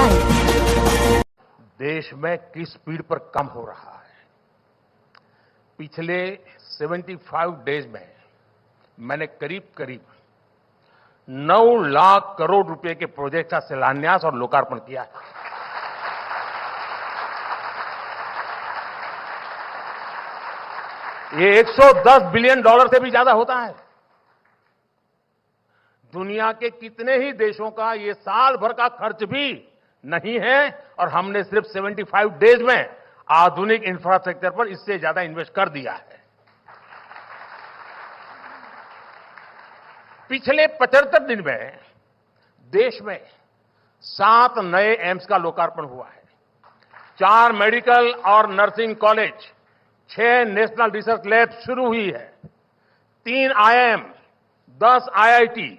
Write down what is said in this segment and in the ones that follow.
Live. देश में किस स्पीड पर काम हो रहा है। पिछले 75 डेज में मैंने करीब 9 लाख करोड़ रुपए के प्रोजेक्ट का शिलान्यास और लोकार्पण किया है। ये 110 बिलियन डॉलर से भी ज्यादा होता है। दुनिया के कितने ही देशों का ये साल भर का खर्च भी नहीं है और हमने सिर्फ 75 डेज में आधुनिक इंफ्रास्ट्रक्चर पर इससे ज्यादा इन्वेस्ट कर दिया है। पिछले 75 दिन में देश में 7 नए एम्स का लोकार्पण हुआ है, 4 मेडिकल और nursing college, 6 national research lab शुरू हुई है, 3 आईआईएम, 10 आईआईटी,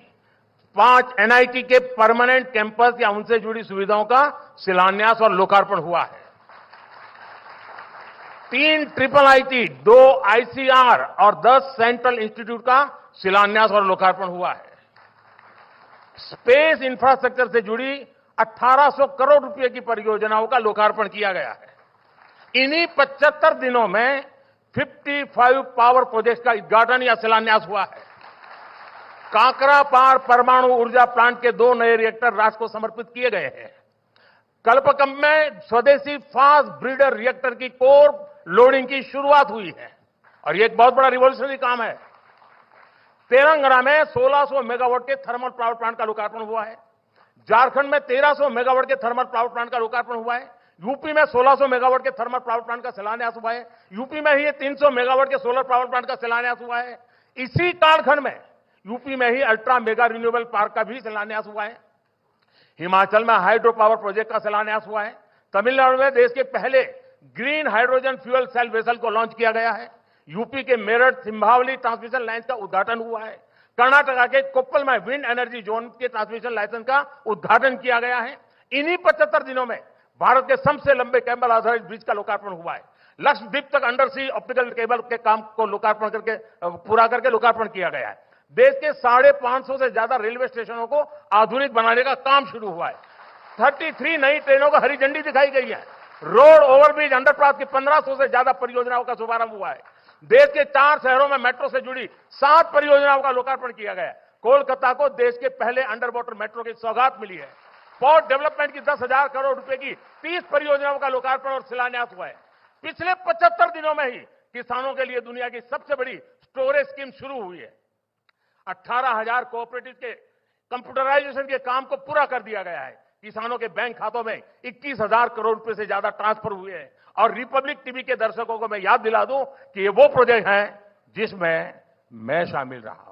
5 एनआईटी के परमानेंट कैंपस या उनसे जुड़ी सुविधाओं का शिलान्यास और लोकार्पण हुआ है, 3 ट्रिपल आईटी, 2 आईसीआर और 10 सेंट्रल इंस्टीट्यूट का शिलान्यास और लोकार्पण हुआ है। स्पेस इंफ्रास्ट्रक्चर से जुड़ी 1800 करोड़ रुपए की परियोजनाओं का लोकार्पण किया गया है। इन्हीं 75 दिनों में 55 पावर प्रोजेक्ट्स का उद्घाटन या शिलान्यास हुआ है। काकरापार परमाणु ऊर्जा प्लांट के 2 नए रिएक्टर राष्ट्र को समर्पित किए गए हैं। कल्पकम में स्वदेशी फास्ट ब्रीडर रिएक्टर की कोर लोडिंग की शुरुआत हुई है और यह एक बहुत बड़ा रिवॉल्यूशनरी काम है। तेलंगाना में 1600 मेगावाट के थर्मल पावर प्लांट का लोकार्पण हुआ है। झारखंड में 1300 मेगावाट के थर्मल पावर प्लांट का लोकार्पण हुआ है। यूपी में 1600 मेगावाट के थर्मल पावर प्लांट का शिलान्यास हुआ है। यूपी में ही 300 मेगावाट के सोलर पावर प्लांट का शिलान्यास हुआ है। इसी कालखंड में यूपी में ही अल्ट्रा मेगा रिन्यूएबल पार्क का भी शिलान्यास हुआ है। हिमाचल में हाइड्रो पावर प्रोजेक्ट का शिलान्यास हुआ है। तमिलनाडु में देश के पहले green hydrogen fuel cell vessel को लॉन्च किया गया है। यूपी के मेरठ सिंभावली ट्रांसमिशन लाइन का उद्घाटन हुआ है। कर्नाटक के कोप्पल में विंड एनर्जी जोन के ट्रांसमिशन लाइसेंस का उद्घाटन किया गया है। इन्हीं 75 दिनों में भारत के सबसे लंबे केबल आधारित ब्रिज का लोकार्पण हुआ है। लक्षद्वीप तक अंडर सी ऑप्टिकल केबल के काम को लोकार्पण करके पूरा करके लोकार्पण किया गया है। देश के 550 से ज्यादा रेलवे स्टेशनों को आधुनिक बनाने का काम शुरू हुआ है। 33 नई ट्रेनों को हरी झंडी दिखाई गई है। रोड ओवरब्रिज अंडरपास की 1500 से ज्यादा परियोजनाओं का शुभारंभ हुआ है। देश के 4 शहरों में मेट्रो से जुड़ी 7 परियोजनाओं का लोकार्पण किया गया है। कोलकाता को देश के पहले अंडर वाटर मेट्रो की सौगात मिली है। पोर्ट डेवलपमेंट की 10,000 करोड़ रुपए की 30 परियोजनाओं का लोकार्पण और शिलान्यास हुआ है। पिछले 75 दिनों में ही किसानों के लिए दुनिया की सबसे बड़ी स्टोरेज स्कीम शुरू हुई है। 18,000 कोऑपरेटिव के कंप्यूटराइजेशन के काम को पूरा कर दिया गया है। किसानों के बैंक खातों में 21,000 करोड़ रुपए से ज्यादा ट्रांसफर हुए हैं। और रिपब्लिक टीवी के दर्शकों को मैं याद दिला दूं कि ये वो प्रोजेक्ट हैं जिसमें मैं शामिल रहा हूं।